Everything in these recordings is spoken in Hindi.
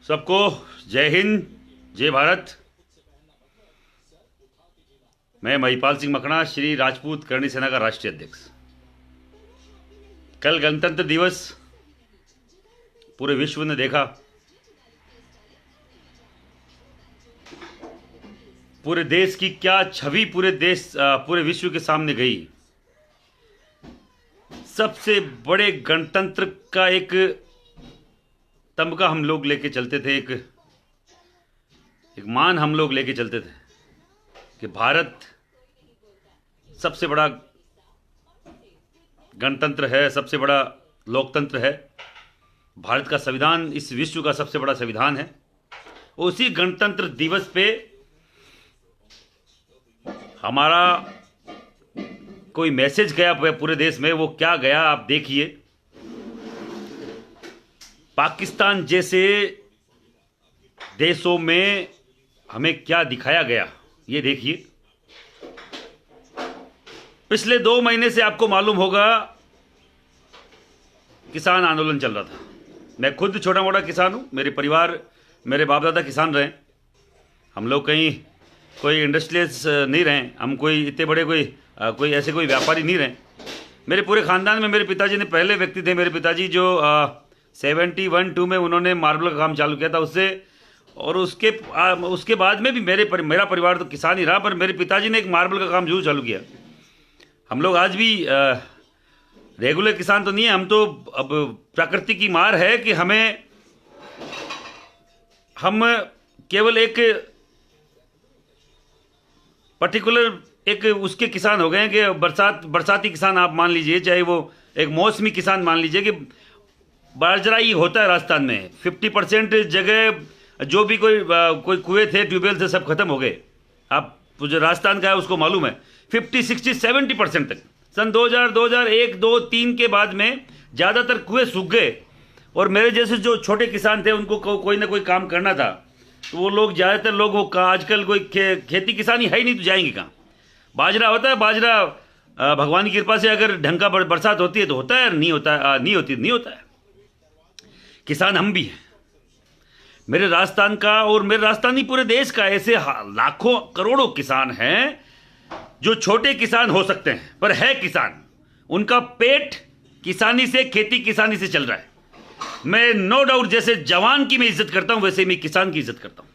सबको जय हिंद, जय भारत। मैं महिपाल सिंह मखणा, श्री राजपूत करणी सेना का राष्ट्रीय अध्यक्ष। कल गणतंत्र दिवस पूरे विश्व ने देखा। पूरे देश की क्या छवि पूरे विश्व के सामने गई। सबसे बड़े गणतंत्र का एक तमगा हम लोग लेके चलते थे, एक मान हम लोग लेके चलते थे कि भारत सबसे बड़ा गणतंत्र है, सबसे बड़ा लोकतंत्र है। भारत का संविधान इस विश्व का सबसे बड़ा संविधान है। उसी गणतंत्र दिवस पे हमारा कोई मैसेज गया पूरे देश में। वो क्या गया आप देखिए। पाकिस्तान जैसे देशों में हमें क्या दिखाया गया, ये देखिए। पिछले 2 महीने से आपको मालूम होगा किसान आंदोलन चल रहा था। मैं खुद छोटा मोटा किसान हूं। मेरे परिवार, मेरे बाप दादा किसान रहे। हम लोग कहीं कोई इंडस्ट्रियलिस्ट नहीं रहे। हम कोई इतने बड़े कोई ऐसे कोई व्यापारी नहीं रहे। मेरे पूरे खानदान में मेरे पिताजी ने पहले व्यक्ति थे। मेरे पिताजी जो 71-2 में उन्होंने मार्बल का काम चालू किया था उससे। और उसके बाद में भी मेरा परिवार तो किसान ही रहा, पर मेरे पिताजी ने एक मार्बल का काम जरूर चालू किया। हम लोग आज भी रेगुलर किसान तो नहीं है। हम तो अब प्रकृति की मार है कि हम केवल एक पर्टिकुलर एक उसके किसान हो गए हैं कि बरसाती किसान आप मान लीजिए, चाहे वो एक मौसमी किसान मान लीजिए। कि बाजरा ही होता है राजस्थान में। 50% जगह जो भी कोई कुएं थे, ट्यूबवेल थे, सब खत्म हो गए। आप जो राजस्थान का है उसको मालूम है। 50, 60, 70% तक सन 2000, 2001, 2, 3 के बाद में ज़्यादातर कुएं सूख गए। और मेरे जैसे जो छोटे किसान थे उनको कोई ना कोई काम करना था, तो वो लोग ज़्यादातर लोग वो आजकल कोई खेती किसानी है ही नहीं, तो जाएंगे कहाँ। बाजरा होता है। बाजरा भगवान की कृपा से अगर ढंग का बरसात होती है तो होता है, नहीं होता है। किसान हम भी हैं। मेरे राजस्थान का और मेरे राजस्थानी पूरे देश का ऐसे लाखों करोड़ों किसान हैं जो छोटे किसान हो सकते हैं पर है किसान। उनका पेट किसानी से, खेती किसानी से चल रहा है। मैं नो डाउट जैसे जवान की मैं इज्जत करता हूं, वैसे मैं किसान की इज्जत करता हूं।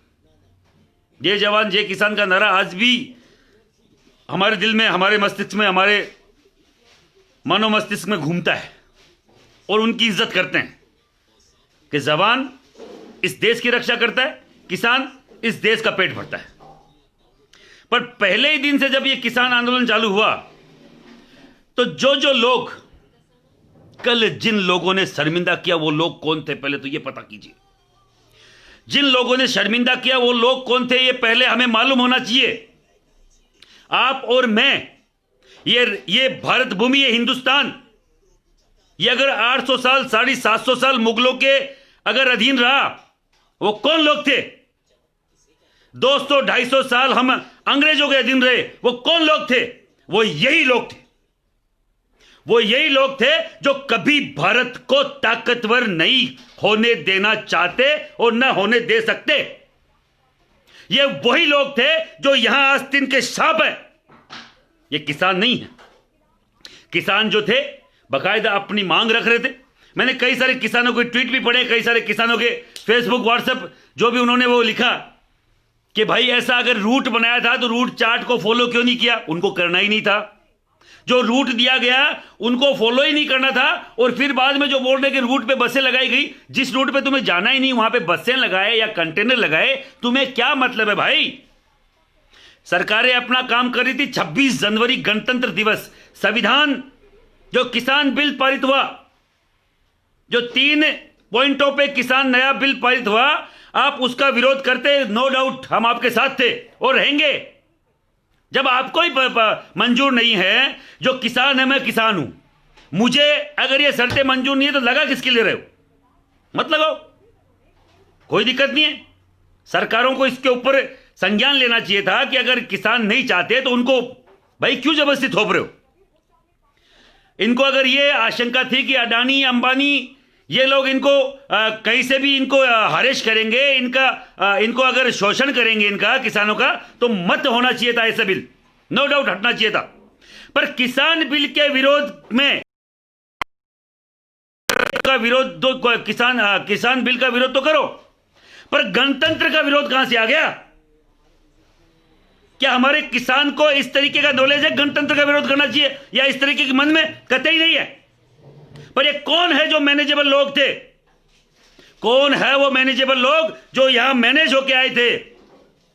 ये जवान जय किसान का नारा आज भी हमारे दिल में, हमारे मस्तिष्क में, हमारे मनोमस्तिष्क में घूमता है। और उनकी इज्जत करते हैं कि जवान इस देश की रक्षा करता है, किसान इस देश का पेट भरता है। पर पहले ही दिन से जब ये किसान आंदोलन चालू हुआ, तो जो लोग कल जिन लोगों ने शर्मिंदा किया वो लोग कौन थे, पहले तो ये पता कीजिए। जिन लोगों ने शर्मिंदा किया वो लोग कौन थे, ये पहले हमें मालूम होना चाहिए। आप और मैं, ये भारत भूमि, ये हिंदुस्तान, ये अगर 800 साल, 750 साल मुगलों के अगर अधीन रहा, वो कौन लोग थे? 200-250 साल हम अंग्रेजों के अधीन रहे, वो कौन लोग थे? वो यही लोग थे। वो यही लोग थे जो कभी भारत को ताकतवर नहीं होने देना चाहते और न होने दे सकते। ये वही लोग थे जो यहां आस्तीन के सांप है। ये किसान नहीं है। किसान जो थे बाकायदा अपनी मांग रख रहे थे। मैंने कई सारे किसानों के ट्वीट भी पढ़े, कई सारे किसानों के फेसबुक, व्हाट्सएप जो भी उन्होंने वो लिखा कि भाई ऐसा अगर रूट बनाया था तो रूट चार्ट को फॉलो क्यों नहीं किया। उनको करना ही नहीं था। जो रूट दिया गया उनको फॉलो ही नहीं करना था। और फिर बाद में जो बोल रहे कि रूट पे बसें लगाई गई, जिस रूट पे तुम्हें जाना ही नहीं वहां पे बसें लगाए या कंटेनर लगाए, तुम्हें क्या मतलब है भाई? सरकारें अपना काम कर रही थी। 26 जनवरी गणतंत्र दिवस, संविधान जो किसान बिल पारित हुआ, जो 3 पॉइंटों पे किसान नया बिल पारित हुआ, आप उसका विरोध करते। नो डाउट हम आपके साथ थे और रहेंगे। जब आपको ही मंजूर नहीं है, जो किसान है, मैं किसान हूं, मुझे अगर ये शर्तें मंजूर नहीं है तो लगा किसके लिए रहे हो? मत लगाओ, कोई दिक्कत नहीं है। सरकारों को इसके ऊपर संज्ञान लेना चाहिए था कि अगर किसान नहीं चाहते तो उनको भाई क्यों जबरदस्ती थोप रहे हो? इनको अगर ये आशंका थी कि अडानी, अंबानी ये लोग इनको कहीं से भी इनको हरेश करेंगे, इनको अगर शोषण करेंगे इनका, किसानों का, तो मत होना चाहिए था ऐसा बिल, नो डाउट हटना चाहिए था। पर किसान बिल के विरोध में किसान बिल का विरोध तो करो, पर गणतंत्र का विरोध कहां से आ गया? क्या हमारे किसान को इस तरीके का नॉलेज है गणतंत्र का विरोध करना चाहिए, या इस तरीके के मन में कतई नहीं है? पर ये कौन है जो मैनेजेबल लोग थे? कौन है वो मैनेजेबल लोग जो यहां मैनेज होके आए थे?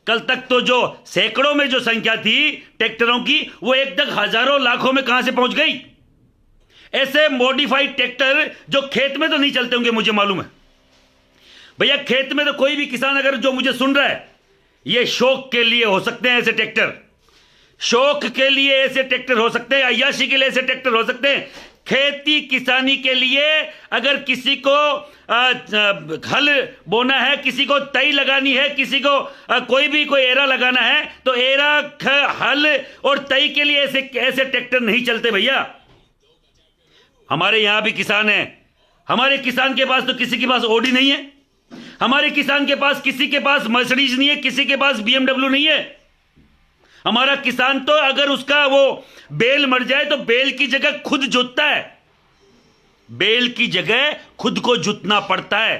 कल तक तो जो सैकड़ों में जो संख्या थी ट्रैक्टरों की, वो एक तक हजारों लाखों में कहां से पहुंच गई? ऐसे मॉडिफाइड ट्रैक्टर जो खेत में तो नहीं चलते होंगे, मुझे मालूम है भैया। खेत में तो कोई भी किसान अगर जो मुझे सुन रहा है, ये शौक के लिए हो सकते हैं ऐसे ट्रैक्टर, शौक के लिए ऐसे ट्रैक्टर हो सकते हैं, अय्याशी के लिए ऐसे ट्रैक्टर हो सकते हैं। खेती किसानी के लिए अगर किसी को हल बोना है, किसी को तई लगानी है, किसी को कोई एरा लगाना है, तो एरा हल और तई के लिए ऐसे ट्रैक्टर नहीं चलते भैया। हमारे यहां भी किसान है, हमारे किसान के पास तो किसी के पास ऑडी नहीं है, हमारे किसान के पास किसी के पास मर्सिडीज नहीं है, किसी के पास BMW नहीं है। हमारा किसान तो अगर उसका वो बेल मर जाए तो बेल की जगह खुद जोतता है, बेल की जगह खुद को जुतना पड़ता है।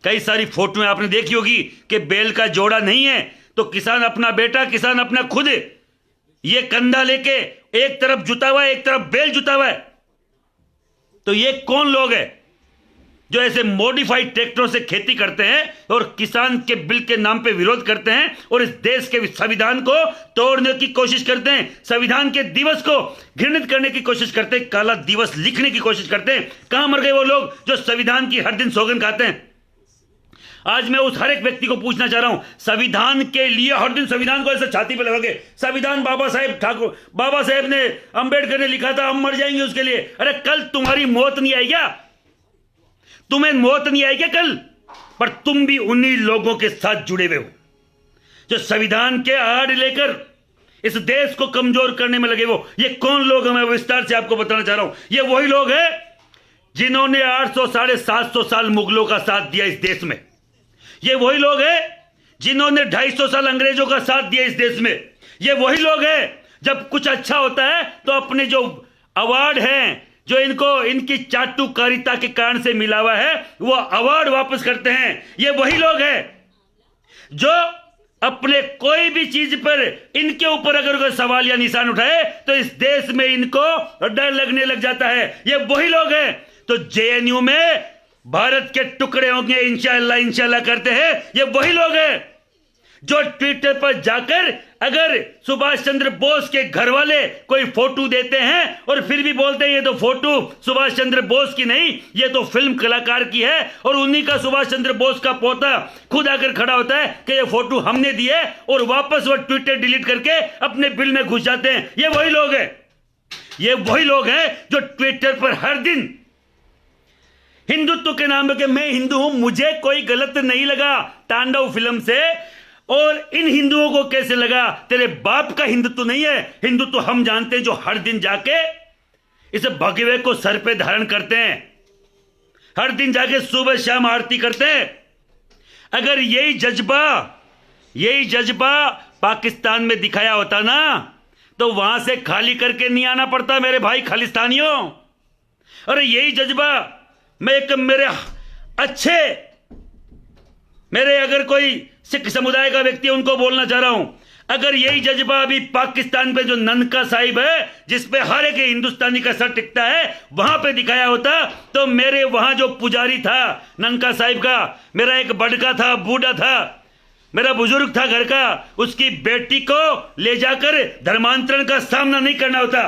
कई सारी फोटोएं आपने देखी होगी कि बेल का जोड़ा नहीं है तो किसान अपना बेटा, किसान अपना खुद ये कंधा लेके एक तरफ जुता हुआ है, एक तरफ बेल जुता हुआ है। तो ये कौन लोग हैं जो ऐसे मॉडिफाइड ट्रैक्टरों से खेती करते हैं और किसान के बिल के नाम पे विरोध करते हैं और इस देश के संविधान को तोड़ने की कोशिश करते हैं, संविधान के दिवस को घृणित करने की कोशिश करते हैं, काला दिवस लिखने की कोशिश करते हैं। कहां मर गए वो लोग जो संविधान की हर दिन सौगंध खाते हैं? आज मैं उस हर एक व्यक्ति को पूछना चाह रहा हूं, संविधान के लिए हर दिन संविधान को ऐसे छाती पे लगा के, संविधान बाबा साहेब ने, अंबेडकर ने लिखा था, हम मर जाएंगे उसके लिए। अरे कल तुम्हारी मौत नहीं आई क्या? तुम्हें मौत नहीं आई क्या कल? पर तुम भी उन्हीं लोगों के साथ जुड़े हुए हो जो संविधान के आड़ लेकर इस देश को कमजोर करने में लगे। वो ये कौन लोग हैं मैं विस्तार से आपको बताना चाह रहा हूं। ये वही लोग हैं जिन्होंने 800 750 साल मुगलों का साथ दिया इस देश में। ये वही लोग हैं जिन्होंने 250 साल अंग्रेजों का साथ दिया इस देश में। ये वही लोग हैं जब कुछ अच्छा होता है तो अपने जो अवार्ड हैं, जो इनकी चाटुकारिता के कारण से मिला हुआ है, वो अवार्ड वापस करते हैं। ये वही लोग हैं जो अपने कोई भी चीज पर इनके ऊपर अगर कोई सवाल या निशान उठाए तो इस देश में इनको डर लगने लग जाता है। ये वही लोग हैं तो JNU में भारत के टुकड़े होंगे इंशाअल्लाह, इंशाअल्लाह करते हैं। ये वही लोग हैं जो ट्विटर पर जाकर अगर सुभाष चंद्र बोस के घर वाले कोई फोटो देते हैं और फिर भी बोलते हैं ये तो फोटो सुभाष चंद्र बोस की नहीं, ये तो फिल्म कलाकार की है, और उन्हीं का सुभाष चंद्र बोस का पोता खुद आकर खड़ा होता है कि ये फोटो हमने दी है, और वापस वो ट्विटर डिलीट करके अपने बिल में घुस जाते हैं। ये वही लोग हैं, ये वही लोग हैं जो ट्विटर पर हर दिन हिंदुत्व के नाम पे मैं हिंदू हूं, मुझे कोई गलत नहीं लगा तांडव फिल्म से, और इन हिंदुओं को कैसे लगा? तेरे बाप का हिंदुत्व नहीं है, हिंदुत्व हम जानते हैं जो हर दिन जाके इस भगवे को सर पे धारण करते हैं, हर दिन जाके सुबह शाम आरती करते हैं। अगर यही जज्बा पाकिस्तान में दिखाया होता ना तो वहां से खाली करके नहीं आना पड़ता मेरे भाई खालिस्तानियों। अरे यही जज्बा मैं एक मेरे अगर कोई सिख समुदाय का व्यक्ति है उनको बोलना चाह रहा हूं, अगर यही जज्बा अभी पाकिस्तान पे जो ननका साहिब है जिसपे हर एक हिंदुस्तानी का सर टिकता है वहां पे दिखाया होता तो मेरे वहां जो पुजारी था ननका साहिब का, मेरा एक बड़का था, बूढ़ा था, मेरा बुजुर्ग था घर का, उसकी बेटी को ले जाकर धर्मांतरण का सामना नहीं करना होता।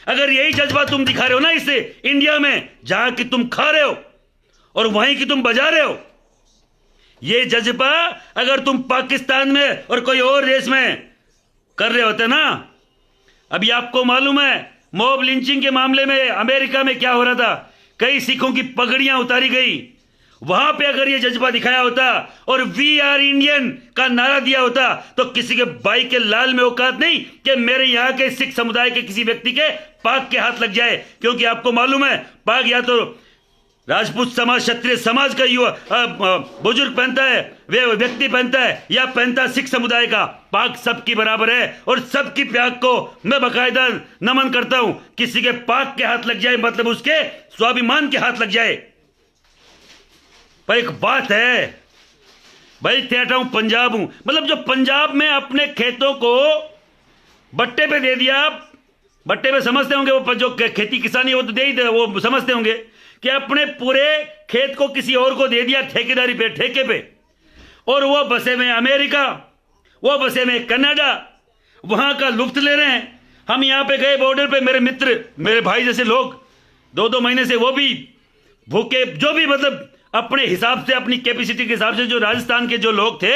अगर यही जज्बा तुम दिखा रहे हो ना इसे इंडिया में, जहां की तुम खा रहे हो और वहीं की तुम बजा रहे हो, ये जज्बा अगर तुम पाकिस्तान में और कोई और देश में कर रहे होते ना। अभी आपको मालूम है मॉब लिंचिंग के मामले में अमेरिका में क्या हो रहा था, कई सिखों की पगड़ियां उतारी गई। वहां पे अगर ये जज्बा दिखाया होता और वी आर इंडियन का नारा दिया होता तो किसी के भाई के लाल में औकात नहीं कि मेरे यहां के सिख समुदाय के किसी व्यक्ति के पाक के हाथ लग जाए, क्योंकि आपको मालूम है पाक या तो राजपूत समाज, क्षत्रिय समाज का युवा बुजुर्ग पहनता है, वे व्यक्ति पहनता है, या पहनता सिख समुदाय का, पाक सबकी बराबर है और सबकी प्याग को मैं बकायदा नमन करता हूं। किसी के पाक के हाथ लग जाए मतलब उसके स्वाभिमान के हाथ लग जाए। पर एक बात है भाई, ठेठा हूं, पंजाब हूं, मतलब जो पंजाब में अपने खेतों को बट्टे पे दे दिया, बट्टे पे समझते होंगे वो जो खेती किसानी वो तो दे ही दे, वो समझते होंगे कि अपने पूरे खेत को किसी और को दे दिया ठेकेदारी पे, ठेके पे, और वो बसे में अमेरिका, वो बसे में कनाडा, वहां का लुफ्त ले रहे हैं। हम यहां पे गए बॉर्डर पे, मेरे मित्र, मेरे भाई जैसे लोग 2-2 महीने से वो भी भूखे, जो भी मतलब अपने हिसाब से, अपनी कैपेसिटी के हिसाब से, जो राजस्थान के जो लोग थे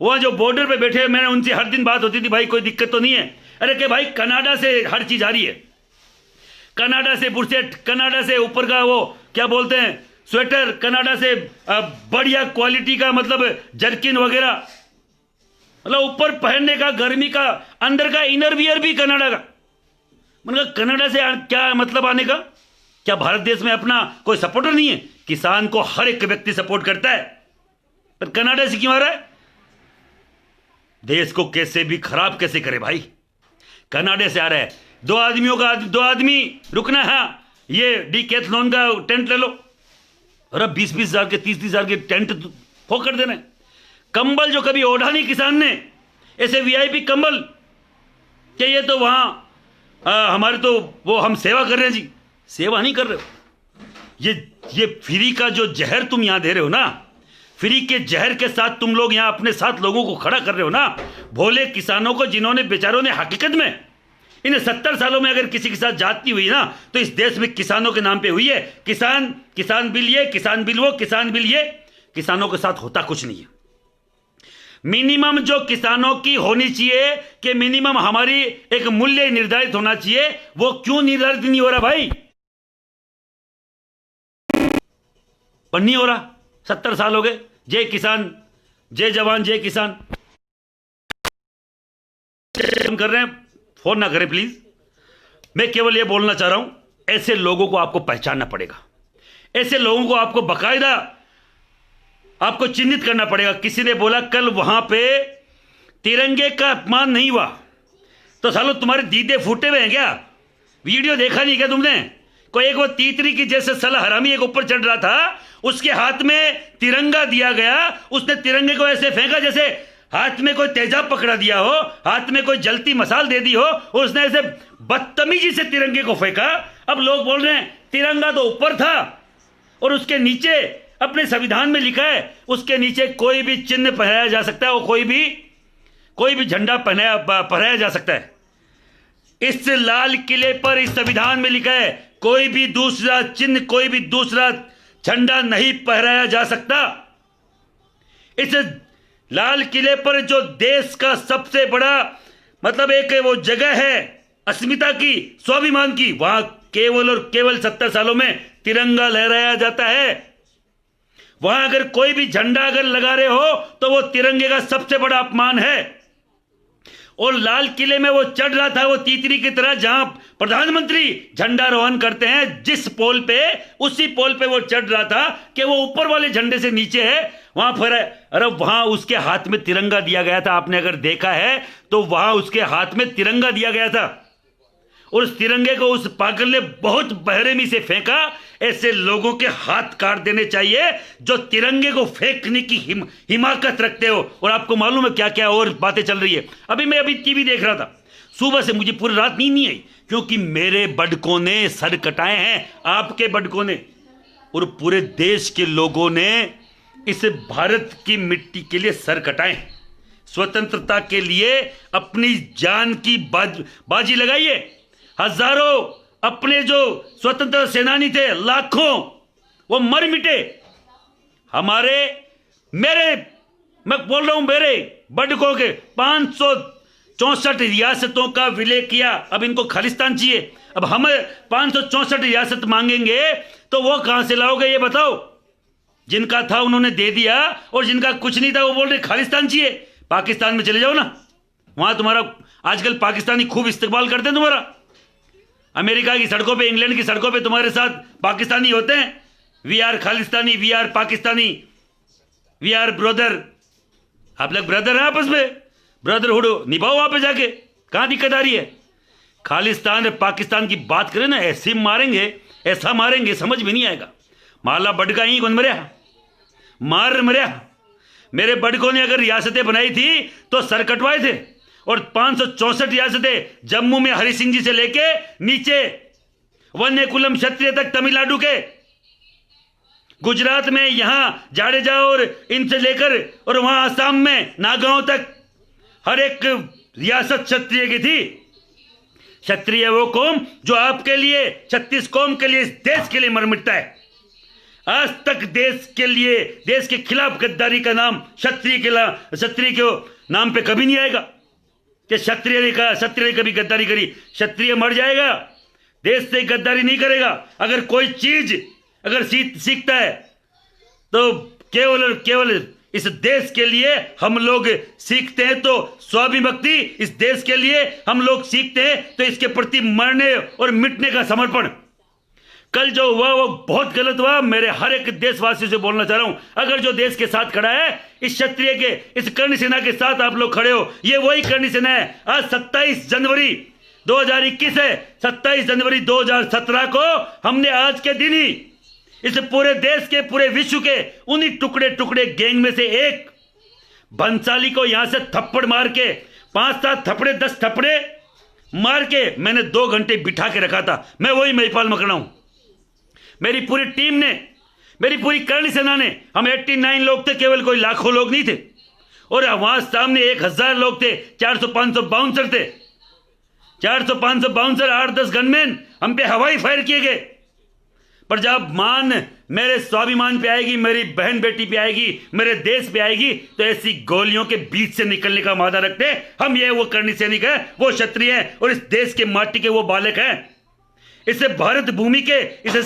वह जो बॉर्डर पे बैठे, मैंने उनसे हर दिन बात होती थी, भाई कोई दिक्कत तो नहीं है? अरे कि भाई कनाडा से हर चीज आ रही है, कनाडा से बुरसेट, कनाडा से ऊपर का वो क्या बोलते हैं स्वेटर, कनाडा से बढ़िया क्वालिटी का मतलब जर्किन वगैरह, मतलब ऊपर पहनने का, गर्मी का, अंदर का इनर वियर भी कनाडा का। मतलब कनाडा से क्या मतलब आने का? क्या भारत देश में अपना कोई सपोर्टर नहीं है? किसान को हर एक व्यक्ति सपोर्ट करता है, पर कनाडा से क्यों आ रहा है? देश को कैसे भी खराब कैसे करे भाई, कनाडा से आ रहा है। 2 आदमियों का, 2 आदमी रुकना है, ये डीकैथलॉन का टेंट ले लो, और अब 20-20 हजार के, 30-30 हजार के टेंट फोक कर देना है। कंबल जो कभी ओढ़ा नहीं किसान ने, ऐसे वीआईपी कंबल, क्या ये तो वहां हमारे तो वो हम सेवा कर रहे हैं जी? सेवा नहीं कर रहे हो, ये फ्री का जो जहर तुम यहां दे रहे हो ना, फ्री के जहर के साथ तुम लोग यहां अपने साथ लोगों को खड़ा कर रहे हो ना, भोले किसानों को, जिन्होंने बेचारों ने हकीकत में इन 70 सालों में अगर किसी के साथ जाती हुई ना, तो इस देश में किसानों के नाम पे हुई है। किसान बिल ये, किसान बिल वो, किसान बिल ये, किसानों के साथ होता कुछ नहीं है। मिनिमम जो किसानों की होनी चाहिए कि मिनिमम हमारी एक मूल्य निर्धारित होना चाहिए, वो क्यों निर्धारित नहीं हो रहा भाई? पर नहीं हो रहा। 70 साल हो गए, जय किसान, जय जवान, जय किसान कर रहे हैं। फोन ना करें प्लीज, मैं केवल यह बोलना चाह रहा हूं, ऐसे लोगों को आपको पहचानना पड़ेगा, ऐसे लोगों को आपको बकायदा आपको चिन्हित करना पड़ेगा। किसी ने बोला कल वहां पे तिरंगे का अपमान नहीं हुआ, तो सालों तुम्हारे दीदे फूटे हुए हैं क्या? वीडियो देखा नहीं क्या तुमने? कोई एक वो तीतरी की जैसे साला हरामी एक ऊपर चढ़ रहा था, उसके हाथ में तिरंगा दिया गया, उसने तिरंगे को ऐसे फेंका जैसे हाथ में कोई तेजाब पकड़ा दिया हो, हाथ में कोई जलती मसाल दे दी हो, और उसने ऐसे बदतमीजी से तिरंगे को फेंका। अब लोग बोल रहे हैं तिरंगा तो ऊपर था और उसके नीचे अपने संविधान में लिखा है, उसके नीचे कोई भी चिन्ह पहनाया जा सकता है, और कोई भी झंडा पहनाया जा सकता है। इस लाल किले पर इस संविधान में लिखा है कोई भी दूसरा चिन्ह, कोई भी दूसरा झंडा नहीं फहराया जा सकता। इस लाल किले पर जो देश का सबसे बड़ा मतलब एक वो जगह है अस्मिता की, स्वाभिमान की, वहां केवल और केवल 70 सालों में तिरंगा लहराया जाता है। वहां अगर कोई भी झंडा अगर लगा रहे हो तो वो तिरंगे का सबसे बड़ा अपमान है। और लाल किले में वो चढ़ रहा था वो तीतरी की तरह, जहां प्रधानमंत्री झंडारोहण करते हैं, जिस पोल पे, उसी पोल पे वो चढ़ रहा था कि वो ऊपर वाले झंडे से नीचे है, वहां पर अरे वहां उसके हाथ में तिरंगा दिया गया था। आपने अगर देखा है तो वहां उसके हाथ में तिरंगा दिया गया था, और उस तिरंगे को उस पागल ने बहुत बेरहमी से फेंका। ऐसे लोगों के हाथ काट देने चाहिए जो तिरंगे को फेंकने की हिमाकत रखते हो। और आपको मालूम है क्या क्या और बातें चल रही है। मैं टीवी देख रहा था, सुबह से मुझे पूरी रात नींद नहीं आई, क्योंकि मेरे बड़कों ने सर कटाए हैं, आपके बड़कों ने, और पूरे देश के लोगों ने इस भारत की मिट्टी के लिए सर कटाए, स्वतंत्रता के लिए अपनी जान की बाजी लगाइए। हजारों अपने जो स्वतंत्रता सेनानी थे, लाखों, वो मर मिटे। मैं बोल रहा हूं मेरे बड़कों के 564 रियासतों का विलय किया, अब इनको खालिस्तान चाहिए। अब हम 564 रियासत मांगेंगे तो वो कहां से लाओगे ये बताओ? जिनका था उन्होंने दे दिया, और जिनका कुछ नहीं था वो बोल रहे खालिस्तान चाहिए। पाकिस्तान में चले जाओ ना, वहां तुम्हारा आजकल पाकिस्तानी खूब इस्तेमाल करते हैं तुम्हारा। अमेरिका की सड़कों पे, इंग्लैंड की सड़कों पे तुम्हारे साथ पाकिस्तानी होते हैं, we are Khalistani, we are Pakistani, we are brother. आप लोग ब्रदर हैं आपस में, ब्रदरहुड निभाओ वहां पे जाके, कहां दिक्कत आ रही है? खालिस्तान और पाकिस्तान की बात करें ना, ऐसे मारेंगे, ऐसा मारेंगे समझ में नहीं आएगा। माला बडका ही कौन मरिया, मार मरिया। मेरे बड़कों ने अगर रियासतें बनाई थी तो सर कटवाए थे, और 564 रियासतें जम्मू में हरि सिंह जी से लेके नीचे वन्यकुलम क्षत्रिय तक तमिलनाडु के, गुजरात में यहां जाडेजा और इनसे लेकर, और वहां असम में नागांव तक हर एक रियासत क्षत्रिय की थी। क्षत्रिय वो कौम जो आपके लिए, 36 कौम के लिए, इस देश के लिए मर मिटता है। आज तक देश के लिए, देश के खिलाफ गद्दारी का नाम क्षत्रिय के नाम पे कभी नहीं आएगा कि क्षत्रिय ने कहा, क्षत्रिय ने कभी गद्दारी करी। क्षत्रिय मर जाएगा, देश से गद्दारी नहीं करेगा। अगर कोई चीज अगर सीखता है तो केवल इस देश के लिए हम लोग सीखते हैं, तो स्वाभिभक्ति। इस देश के लिए हम लोग सीखते हैं तो इसके प्रति मरने और मिटने का समर्पण। कल जो हुआ वो बहुत गलत हुआ। मेरे हर एक देशवासियों से बोलना चाह रहा हूं, अगर जो देश के साथ खड़ा है, इस क्षत्रिय के, इस कर्ण सेना के साथ आप लोग खड़े हो, ये वही कर्ण सेना है। आज 27 जनवरी 2021 है। 27 जनवरी 2017 को हमने आज के दिन ही इस पूरे देश के, पूरे विश्व के उन्हीं टुकड़े टुकड़े गैंग में से एक भंसाली को यहां से थप्पड़ मार के, 5-7 थप्पड़े, 10 थप्पड़े मार के मैंने 2 घंटे बिठा के रखा था। मैं वही महिपाल मकड़ा हूं। मेरी पूरी टीम ने, मेरी पूरी कर्ण सेना ने, हम 89 लोग थे, केवल कोई लाखों लोग नहीं थे। और वहां सामने 1000 लोग थे, 400-500 बाउंसर थे, 400-500 बाउंसर, 8-10 गनमैन। हम पे हवाई फायर किए गए। पर जब मान मेरे स्वाभिमान पे आएगी, मेरी बहन बेटी पे आएगी, मेरे देश पे आएगी, तो ऐसी गोलियों के बीच से निकलने का वादा रखते हैं हम। ये वो करनी सैनिक है, वो क्षत्रिय है, और इस देश के माटी के वो बालक हैं। इसे भारत भूमि के, इसे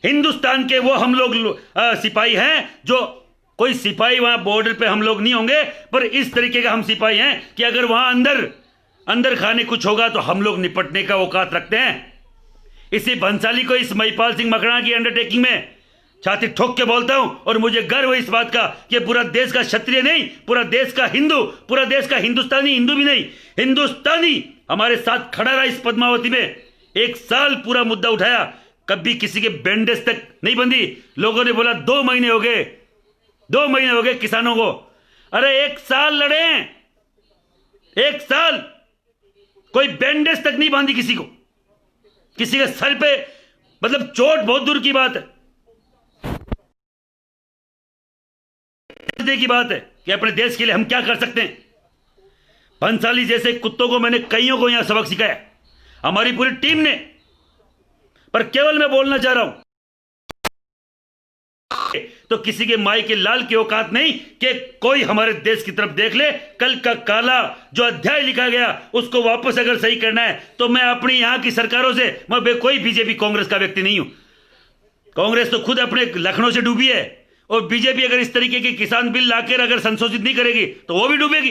हिंदुस्तान के वो हम लोग सिपाही हैं। जो कोई सिपाही वहां बॉर्डर पे हम लोग नहीं होंगे, पर इस तरीके का हम सिपाही हैं कि अगर वहां अंदर खाने कुछ होगा तो हम लोग निपटने का औकात रखते हैं। इसी भंसाली को, इस महिपाल सिंह मकड़ा की अंडरटेकिंग में छाती ठोक के बोलता हूं, और मुझे गर्व है इस बात का कि पूरा देश का क्षत्रिय नहीं, पूरा देश का हिंदू, पूरा देश का हिंदुस्तानी, हिंदू भी नहीं, हिंदुस्तानी हमारे साथ खड़ा रहा। इस पद्मावती में 1 साल पूरा मुद्दा उठाया, कभी किसी के बैंडेज तक नहीं बंधी। लोगों ने बोला 2 महीने हो गए, 2 महीने हो गए किसानों को। अरे 1 साल लड़े, 1 साल कोई बैंडेज तक नहीं बांधी किसी को, किसी के सर पे, मतलब चोट बहुत दूर की बात है, की बात है कि अपने देश के लिए हम क्या कर सकते हैं। भंसाली जैसे कुत्तों को मैंने कईयों को यहां सबक सिखाया, हमारी पूरी टीम ने। पर केवल मैं बोलना चाह रहा हूं, तो किसी के माई के लाल की औकात नहीं कि कोई हमारे देश की तरफ देख ले। कल का काला जो अध्याय लिखा गया उसको वापस अगर सही करना है तो मैं अपनी यहां की सरकारों से, मैं कोई बीजेपी कांग्रेस का व्यक्ति नहीं हूं। कांग्रेस तो खुद अपने लखनऊ से डूबी है, और बीजेपी अगर इस तरीके के किसान बिल लाकर अगर संशोधित नहीं करेगी तो वो भी डूबेगी।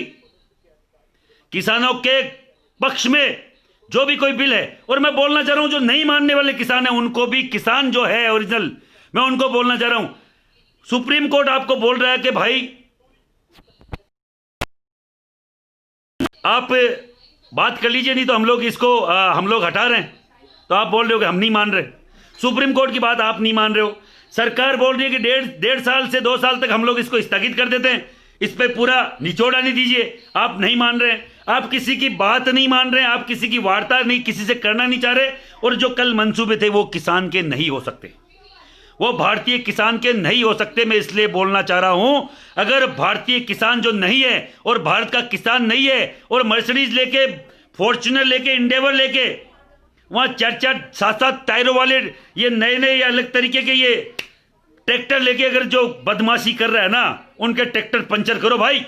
किसानों के पक्ष में जो भी कोई बिल है, और मैं बोलना चाह रहा हूं जो नहीं मानने वाले किसान हैं उनको भी, किसान जो है ओरिजिनल, मैं उनको बोलना चाह रहा हूं, सुप्रीम कोर्ट आपको बोल रहा है कि भाई आप बात कर लीजिए, नहीं तो हम लोग इसको हम लोग हटा रहे हैं। तो आप बोल रहे हो कि हम नहीं मान रहे, सुप्रीम कोर्ट की बात आप नहीं मान रहे हो। सरकार बोल रही है कि डेढ़ साल से 2 साल तक हम लोग इसको स्थगित कर देते हैं, इस पे पूरा निचोड़ा नहीं दीजिए। आप नहीं मान रहे, आप किसी की बात नहीं मान रहे, आप किसी की वार्ता नहीं, किसी से करना नहीं चाह रहे। और जो कल मंसूबे थे वो किसान के नहीं हो सकते, वो भारतीय किसान के नहीं हो सकते। मैं इसलिए बोलना चाह रहा हूं, अगर भारतीय किसान जो नहीं है और भारत का किसान नहीं है, और मर्सिडीज लेके, फॉर्च्यूनर लेके, इंडेवर लेके, वहां 4-4, 7-7 टायरों वाले ये नए या अलग तरीके के ये ट्रैक्टर लेके अगर जो बदमाशी कर रहा है ना, उनके ट्रैक्टर पंचर करो भाई।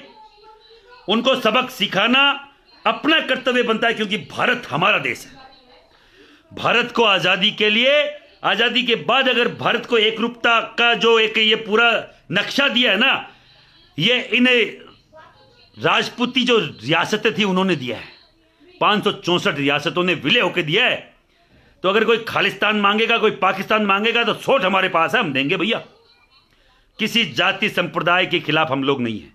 उनको सबक सिखाना अपना कर्तव्य बनता है, क्योंकि भारत हमारा देश है। भारत को आजादी के लिए, आजादी के बाद अगर भारत को एकरूपता का जो एक ये पूरा नक्शा दिया है ना, ये इन्हें राजपूती जो रियासतें थी उन्होंने दिया है। 564 रियासतों ने विलय होकर दिया है। तो अगर कोई खालिस्तान मांगेगा, कोई पाकिस्तान मांगेगा, तो सोच हमारे पास है, हम देंगे भैया। किसी जाति संप्रदाय के खिलाफ हम लोग नहीं हैं,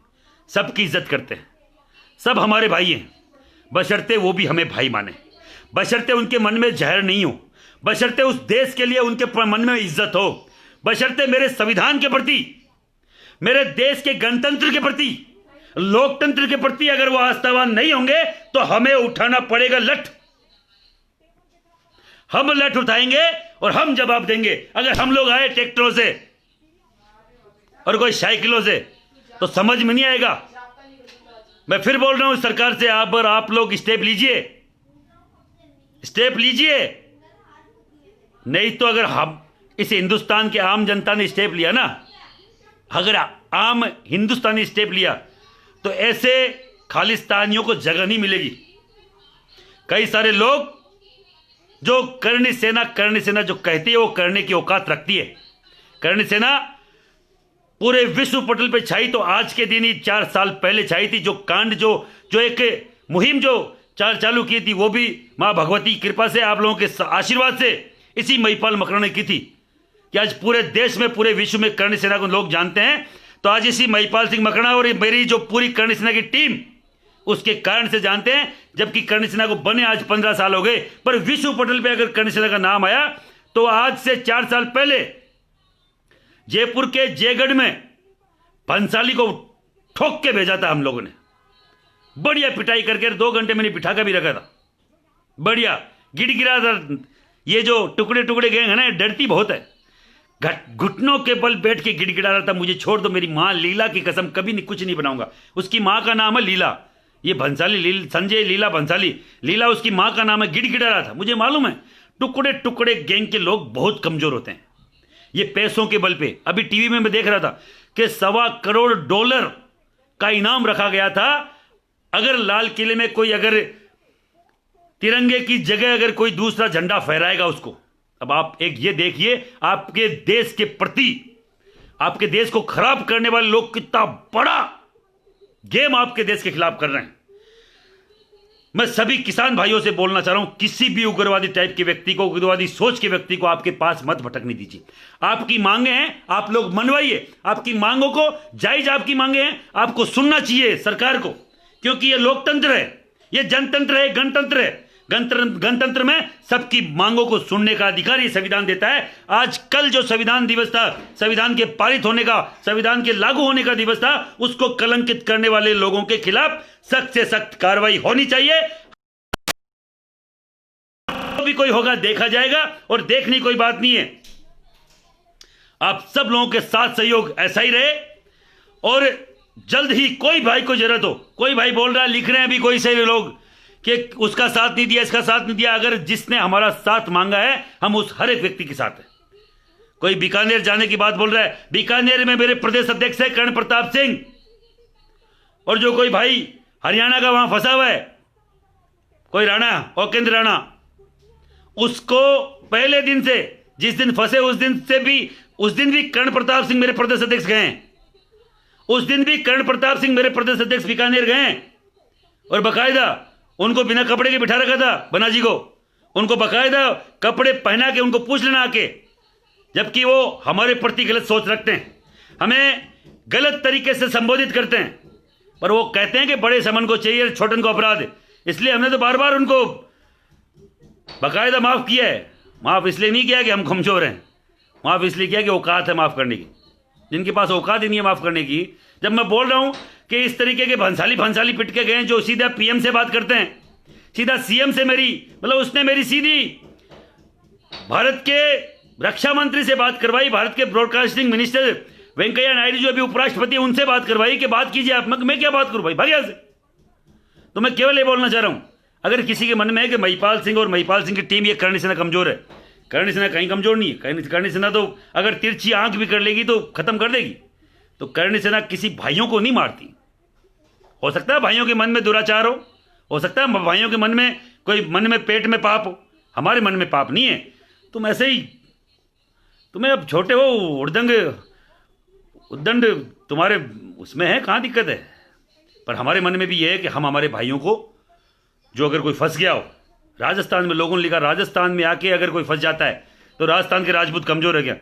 सबकी इज्जत करते हैं, सब हमारे भाई हैं, बशर्ते वो भी हमें भाई माने, बशर्ते उनके मन में जहर नहीं हो, बशर्ते उस देश के लिए उनके मन में इज्जत हो, बशर्ते मेरे संविधान के प्रति, मेरे देश के गणतंत्र के प्रति, लोकतंत्र के प्रति अगर वो आस्थावान नहीं होंगे तो हमें उठाना पड़ेगा लठ। हम लठ उठाएंगे और हम जवाब देंगे। अगर हम लोग आए ट्रैक्टरों से और कोई साइकिलों से तो समझ में नहीं आएगा। मैं फिर बोल रहा हूं सरकार से, आप लोग स्टेप लीजिए, स्टेप लीजिए। नहीं तो अगर हम इस हिंदुस्तान के आम जनता ने स्टेप लिया ना, अगर आम हिंदुस्तानी स्टेप लिया तो ऐसे खालिस्तानियों को जगह नहीं मिलेगी। कई सारे लोग जो करनी सेना जो कहती है वो करने की औकात रखती है। करनी सेना पूरे विश्व पटल पे छाई तो आज के दिन ही 4 साल पहले छाई थी। जो कांड जो एक मुहिम जो चालू की थी वो भी मां भगवती की कृपा से, आप लोगों के आशीर्वाद से इसी महिपाल मकराना ने की थी कि आज पूरे देश में, पूरे विश्व में करनी सेना को लोग जानते हैं। तो आज इसी महिपाल सिंह मकराना और मेरी जो पूरी करनी सेना की टीम उसके कारण से जानते हैं। जबकि करनी सेना को बने आज 15 साल हो गए, पर विश्व पटल पे अगर करनी सेना का नाम आया तो आज से 4 साल पहले जयपुर के जयगढ़ में भंसाली को ठोक के भेजा था हम लोगों ने। बढ़िया पिटाई करके 2 घंटे मैंने बिठा कर भी रखा था, बढ़िया गिड़गिड़ा था। ये जो टुकड़े टुकड़े गैंग है ना, डरती बहुत है। घुटनों के बल बैठ के गिड़गिड़ा रहा था, मुझे छोड़ दो, मेरी मां लीला की कसम कभी नहीं कुछ नहीं बनाऊंगा। उसकी मां का नाम है लीला, ये भंसाली संजय लीला भंसाली, लीला उसकी मां का नाम है। गिड़गिड़ा रहा था, मुझे मालूम है टुकड़े टुकड़े गैंग के लोग बहुत कमजोर होते हैं, ये पैसों के बल पे। अभी टीवी में मैं देख रहा था कि $1.25 करोड़ का इनाम रखा गया था अगर लाल किले में कोई अगर तिरंगे की जगह अगर कोई दूसरा झंडा फहराएगा उसको। अब आप एक ये देखिए, आपके देश के प्रति, आपके देश को खराब करने वाले लोग कितना बड़ा गेम आपके देश के खिलाफ कर रहे हैं। मैं सभी किसान भाइयों से बोलना चाह रहा हूं, किसी भी उग्रवादी टाइप के व्यक्ति को, उग्रवादी सोच के व्यक्ति को आपके पास मत भटकने दीजिए। आपकी मांगे हैं, आप लोग मनवाइए। आपकी मांगों को, जायज आपकी मांगे हैं, आपको सुनना चाहिए सरकार को, क्योंकि ये लोकतंत्र है, ये जनतंत्र है, गणतंत्र है। गणतंत्र में सबकी मांगों को सुनने का अधिकार ये संविधान देता है। आज कल जो संविधान दिवस था, संविधान के पारित होने का, संविधान के लागू होने का दिवस था, उसको कलंकित करने वाले लोगों के खिलाफ सख्त से सख्त कार्रवाई होनी चाहिए। भी कोई होगा देखा जाएगा, और देखने कोई बात नहीं है। आप सब लोगों के साथ सहयोग ऐसा ही रहे, और जल्द ही कोई भाई को जरूरत हो, कोई भाई बोल रहा है, लिख रहे हैं अभी कोई से लोग कि उसका साथ नहीं दिया, इसका साथ नहीं दिया। अगर जिसने हमारा साथ मांगा है, हम उस हर एक व्यक्ति के साथ हैं। कोई बीकानेर जाने की बात बोल रहा है, बीकानेर में मेरे प्रदेश अध्यक्ष है कर्ण प्रताप सिंह, और जो कोई भाई हरियाणा का वहां फंसा हुआ है, कोई राणा, औकेंद्र राणा, उसको पहले दिन से, जिस दिन फंसे उस दिन भी कर्ण प्रताप सिंह मेरे प्रदेश अध्यक्ष गए हैं। उस दिन भी कर्ण प्रताप सिंह मेरे प्रदेश अध्यक्ष बीकानेर गए, और बाकायदा उनको बिना कपड़े के बिठा रखा था, बनाजी को, उनको बाकायदा कपड़े पहना के उनको पूछ लेना आके। जबकि वो हमारे प्रति गलत सोच रखते हैं, हमें गलत तरीके से संबोधित करते हैं, पर वो कहते हैं कि बड़े समन को चाहिए, छोटन को अपराध है। इसलिए हमने तो बार बार उनको बाकायदा माफ किया है। माफ इसलिए नहीं किया कि हम कमजोर हैं, माफ इसलिए किया कि औकात है माफ करने की। जिनके पास औकात ही नहीं है माफ करने की। जब मैं बोल रहा हूं कि इस तरीके के भंसाली पिट के गए, जो सीधा पीएम से बात करते हैं, सीधा सीएम से मेरी, मतलब उसने मेरी सीधी भारत के रक्षा मंत्री से बात करवाई, भारत के ब्रॉडकास्टिंग मिनिस्टर वेंकैया नायडू जो अभी उपराष्ट्रपति, उनसे बात करवाई कि बात कीजिए आप। मैं क्या बात करूं भाई, भाग्य से। तो मैं केवल ये बोलना चाह रहा हूं, अगर किसी के मन में है कि महिपाल सिंह और महिपाल सिंह की टीम, ये करनी सेना कमजोर है, करनी सेना कहीं कमजोर नहीं है। करनी सेना तो अगर तिरछी आंख भी कर लेगी तो खत्म कर देगी। तो करनी सेना किसी भाइयों को नहीं मारती। हो सकता है भाइयों के मन में दुराचार हो सकता है भाइयों के मन में कोई, मन में पेट में पाप हो, हमारे मन में पाप नहीं है। तुम ऐसे ही, तुम्हें अब छोटे हो, उद्दंड तुम्हारे उसमें है, कहाँ दिक्कत है। पर हमारे मन में भी यह है कि हम हमारे भाइयों को, जो अगर कोई फंस गया हो, राजस्थान में लोगों ने लिखा, राजस्थान में आके अगर कोई फंस जाता है तो राजस्थान के राजपूत कमजोर है क्या?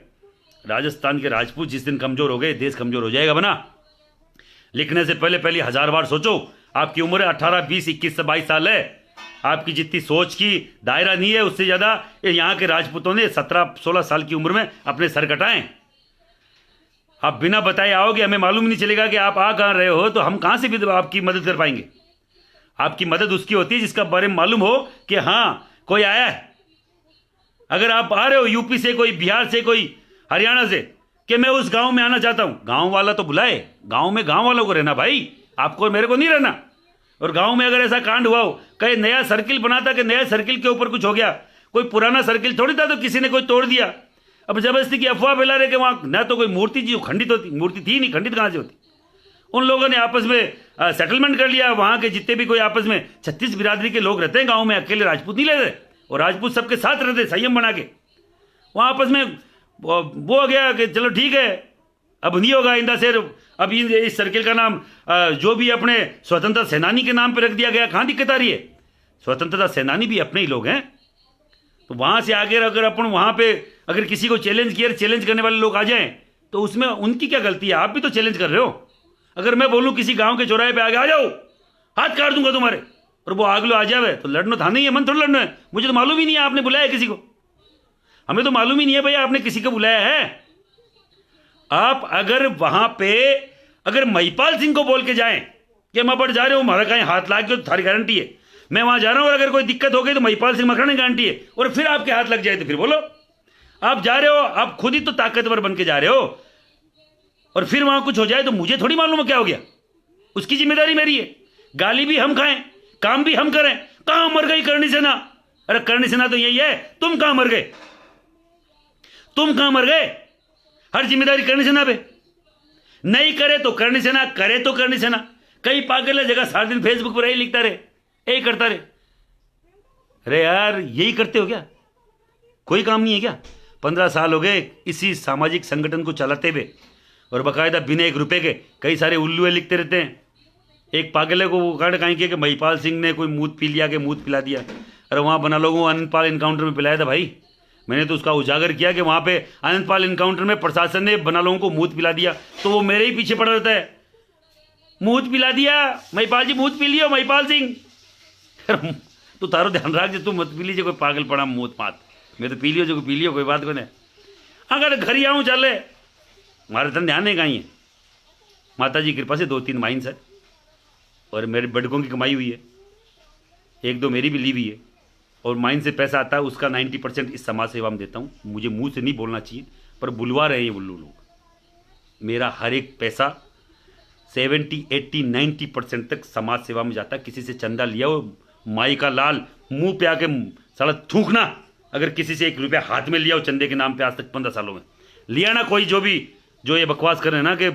राजस्थान के राजपूत जिस दिन कमजोर हो गए, देश कमजोर हो जाएगा बना। लिखने से पहले पहले 1000 बार सोचो। आपकी उम्र 18, 20, 21 से 22 साल है। आपकी जितनी सोच की दायरा नहीं है, उससे ज्यादा यहाँ के राजपूतों ने 17, 16 साल की उम्र में अपने सर कटाए। आप बिना बताए आओगे, हमें मालूम नहीं चलेगा कि आप आ कहाँ रहे हो, तो हम कहाँ से भी आपकी मदद कर पाएंगे? आपकी मदद उसकी होती है जिसका बारे में मालूम हो कि हाँ कोई आया है। अगर आप आ रहे हो यूपी से, कोई बिहार से, कोई हरियाणा से, कि मैं उस गांव में आना चाहता हूं, गांव वाला तो बुलाए। गांव में गांव वालों को रहना भाई, आपको मेरे को नहीं रहना। और गांव में अगर ऐसा कांड हुआ हो, कहीं नया सर्किल बना था कि नया सर्किल के ऊपर कुछ हो गया, कोई पुराना सर्किल थोड़ी था तो किसी ने कोई तोड़ दिया। अब जबरदस्ती की अफवाह फैला रहे कि वहां ना तो कोई मूर्ति जी खंडित होती, मूर्ति थी नहीं, खंडित कहां से होती। उन लोगों ने आपस में सेटलमेंट कर लिया। वहां के जितने भी कोई आपस में 36 बिरादरी के लोग रहते हैं गांव में, अकेले राजपूत नहीं रहते, और राजपूत सबके साथ रहते संयम बना के। वहां आपस में वो हो गया कि चलो ठीक है, अब नहीं होगा इंदा से। अब इस सर्किल का नाम जो भी अपने स्वतंत्रता सेनानी के नाम पे रख दिया गया। कहां दिक्कत आ रही है? स्वतंत्रता सेनानी भी अपने ही लोग हैं। तो वहां से आगे अगर अपन वहां पे अगर किसी को चैलेंज किया, चैलेंज करने वाले लोग आ जाएं, तो उसमें उनकी क्या गलती है? आप भी तो चैलेंज कर रहे हो। अगर मैं बोलूं किसी गांव के चौराहे पे आगे आ जाओ, हाथ काट दूंगा तुम्हारे, और वो आगलो आ जावे, तो लड़ना था नहीं है, मन थोड़ा लड़ना है। मुझे तो मालूम ही नहीं है आपने बुलाया किसी को। हमें तो मालूम ही नहीं है भैया आपने किसी को बुलाया है। आप अगर वहां पे अगर महिपाल सिंह को बोल के जाएं कि मैं बढ़ जा रहे हो, हमारा कहीं हाथ लाग गया तो थारी गारंटी है, मैं वहां जा रहा हूं, और अगर कोई दिक्कत हो गई तो महिपाल सिंह मकराना गारंटी है, और फिर आपके हाथ लग जाए तो फिर बोलो। आप जा रहे हो, आप खुद ही तो ताकतवर बन के जा रहे हो, और फिर वहां कुछ हो जाए तो मुझे थोड़ी मालूम है क्या हो गया। उसकी जिम्मेदारी मेरी है। गाली भी हम खाएं, काम भी हम करें। कहां मर गई करणी सेना? अरे करणी सेना तो यही है, तुम कहां मर गए? तुम कहां मर गए? हर जिम्मेदारी करणी सेना पे। नहीं करे तो करणी सेना, करे तो करणी सेना। कई पागल है जगह सारा दिन फेसबुक पर यही लिखता रहे, यही करता रहे। अरे यार यही करते हो क्या? कोई काम नहीं है क्या? 15 साल हो गए इसी सामाजिक संगठन को चलाते हुए, और बाकायदा बिना 1 रुपए के कई सारे उल्लुए लिखते रहते हैं। एक पागल है को वो कांड कहीं किया कि महिपाल सिंह ने कोई मूत पी लिया, के मूत पिला दिया। अरे वहाँ बना लोगों को आनंदपाल इनकाउंटर में पिलाया था भाई। मैंने तो उसका उजागर किया कि वहाँ पे आनंदपाल इनकाउंटर में प्रशासन ने बना लोगों को मूत पिला दिया, तो वो मेरे ही पीछे पड़ा रहता है। मूत पिला दिया महिपाल जी, मूत पी लियो महिपाल सिंह। तू तारो ध्यान रख, तू मत पी लीजिए कोई पागल पड़ा मूत मात। मैं तो पी लियो जो पी लियो, कोई बात को नहीं। अगर घर ही आऊँ चले, हमारे धन ध्यान नहीं कहीं है। माता जी की कृपा से 2-3 माइंस है, और मेरे बड़कों की कमाई हुई है, 1-2 मेरी भी ली हुई है, और माइन से पैसा आता है उसका 90% इस समाज सेवा में देता हूँ। मुझे मुंह से नहीं बोलना चाहिए, पर बुलवा रहे हैं ये उल्लू लोग। मेरा हर एक पैसा 70, 80, 90% तक समाज सेवा में जाता है। किसी से चंदा लिया हो, माई का लाल मुंह पे आके साला थूकना। अगर किसी से 1 रुपया हाथ में लिया हो चंदे के नाम पे, आज तक 15 सालों में लिया ना कोई, जो ये बकवास कर रहे हैं ना कि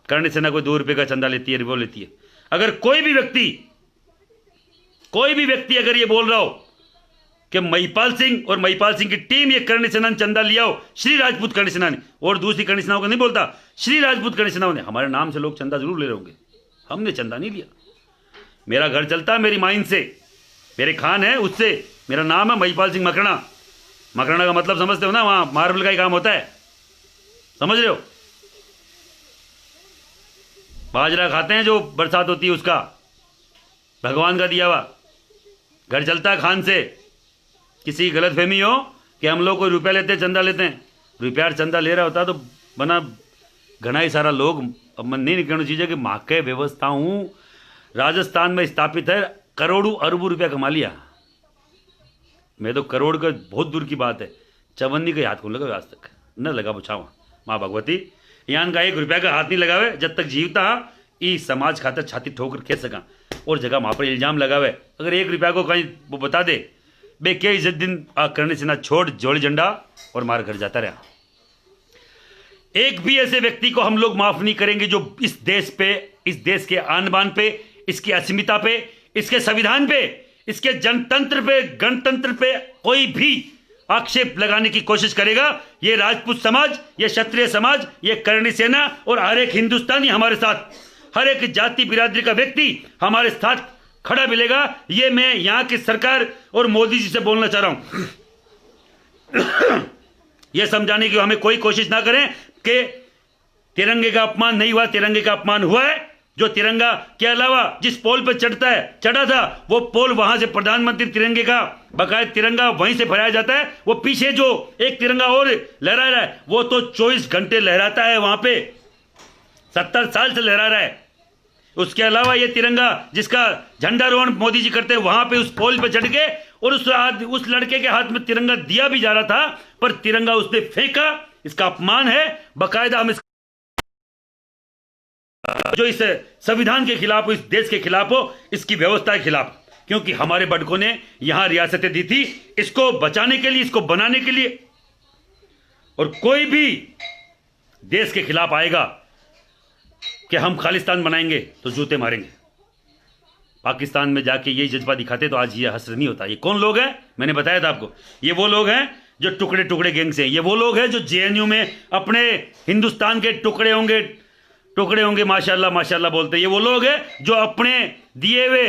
करणी सेना कोई 2 रुपये का चंदा लेती है, वो लेती है। अगर कोई भी व्यक्ति अगर ये बोल रहा हो कि महिपाल सिंह और महिपाल सिंह की टीम ये करणी सेना ने चंदा लिया हो, श्री राजपूत करणी सेना ने, और दूसरी करणी सेनाओं को नहीं बोलता, श्री राजपूत करणी सेनाओं ने, हमारे नाम से लोग चंदा जरूर ले रहे होंगे। हमने चंदा नहीं लिया। मेरा घर चलता है मेरी माइन से, मेरे खान है उससे। मेरा नाम है महिपाल सिंह मकराना। मकराना का मतलब समझते हो ना? वहां मार्बल का ही काम होता है, समझ रहे हो? बाजरा खाते हैं जो बरसात होती है उसका, भगवान का दिया हुआ। घर चलता है खान से। किसी गलत फहमी हो कि हम लोग कोई रुपया लेते हैं, चंदा लेते हैं, रुपया चंदा ले रहा होता तो बना घना ही सारा लोग। अब मन नहीं कहना चाहिए कि माके व्यवस्था हूं राजस्थान में स्थापित है, करोड़ों अरबों रुपया कमा लिया। मैं तो करोड़ का बहुत दूर की बात है, चवन्नी का हाथ को लगा आज तक न लगा बुछावा। माँ भगवती यान का 1 रुपया का हाथ नहीं लगावे जब तक जीवता ई समाज खातर छाती ठोकर खे सका। और जगह वहां पर इल्जाम लगावे, अगर 1 रुपया को कहीं वो बता दे बे क्या इज्जत दिन करने से ना छोड़ जोड़ी झंडा और मार घर जाता रहा। एक भी ऐसे व्यक्ति को हम लोग माफ नहीं करेंगे जो इस देश पे, इस देश के आन बान पे, इसकी अस्मिता पे, इसके संविधान पे, इसके जनतंत्र पे, गणतंत्र पे कोई भी आक्षेप लगाने की कोशिश करेगा। ये राजपूत समाज, ये क्षत्रिय समाज, ये करणी सेना और हर एक हिंदुस्तानी हमारे साथ, हर एक जाति बिरादरी का व्यक्ति हमारे साथ खड़ा मिलेगा। ये मैं यहां की सरकार और मोदी जी से बोलना चाह रहा हूं। यह समझाने की हमें कोई कोशिश ना करें कि तिरंगे का अपमान नहीं हुआ, तिरंगे का अपमान हुआ है। जो तिरंगा के अलावा जिस पोल पर चढ़ा था, वो पोल वहां से प्रधानमंत्री तिरंगे का बकायदा तिरंगा वहीं से फहराया जाता है। वो पीछे जो एक तिरंगा और लहरा रहा है, वो तो 24 घंटे लहराता है वहां पे, 70 साल से लहरा रहा है। उसके अलावा ये तिरंगा जिसका झंडारोहण मोदी जी करते हैं, वहां पे उस पोल पे चढ़ के और उस लड़के के हाथ में तिरंगा दिया भी जा रहा था, पर तिरंगा उसने फेंका। इसका अपमान है। बकायदा हम जो इस संविधान के खिलाफ हो, इस देश के खिलाफ हो, इसकी व्यवस्था के खिलाफ, क्योंकि हमारे बड़कों ने यहां रियासतें दी थी इसको बचाने के लिए, इसको बनाने के लिए। और कोई भी देश के खिलाफ आएगा कि हम खालिस्तान बनाएंगे तो जूते मारेंगे। पाकिस्तान में जाके यही जज्बा दिखाते तो आज ये हश्र नहीं होता। ये कौन लोग हैं? मैंने बताया था आपको, ये वो लोग हैं जो टुकड़े टुकड़े गैंग से हैं। ये वो लोग हैं जो जेएनयू में अपने हिंदुस्तान के टुकड़े होंगे माशाल्लाह माशाल्लाह बोलते। ये वो लोग हैं जो अपने दिए हुए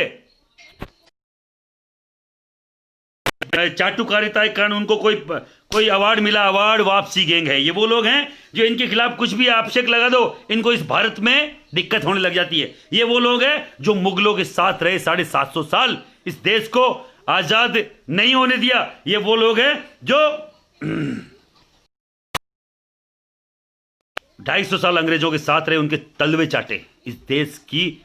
चाटुकारिता के कारण उनको कोई अवार्ड मिला, अवार्ड वापसी गैंग है। ये वो लोग हैं जो इनके खिलाफ कुछ भी आक्षेप लगा दो, इनको इस भारत में दिक्कत होने लग जाती है। ये वो लोग हैं जो मुगलों के साथ रहे 750 साल, इस देश को आजाद नहीं होने दिया। ये वो लोग हैं जो 250 साल अंग्रेजों के साथ रहे, उनके तलवे चाटे। इस देश की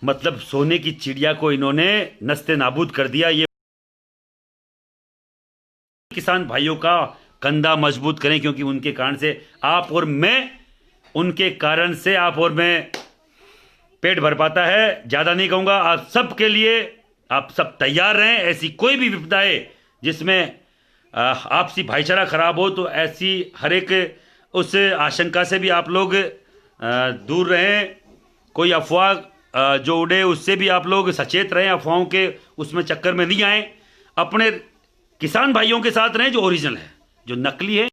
मतलब सोने की चिड़िया को इन्होंने नस्ते नाबूद कर दिया। ये किसान भाइयों का कंधा मजबूत करें, क्योंकि उनके कारण से आप और मैं, उनके कारण से आप और मैं पेट भर पाता है। ज्यादा नहीं कहूंगा। आप सबके लिए आप सब तैयार रहें। ऐसी कोई भी विपदा है जिसमें आपसी भाईचारा खराब हो, तो ऐसी हर एक उस आशंका से भी आप लोग दूर रहें। कोई अफवाह जो उड़े उससे भी आप लोग सचेत रहें। अफवाहों के उसमें चक्कर में नहीं आए। अपने किसान भाइयों के साथ रहें जो ओरिजिनल है, जो नकली है।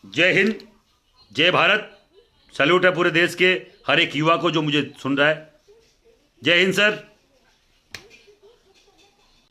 जय हिंद, जय भारत। सैल्यूट है पूरे देश के हर एक युवा को जो मुझे सुन रहा है। जय हिंद सर।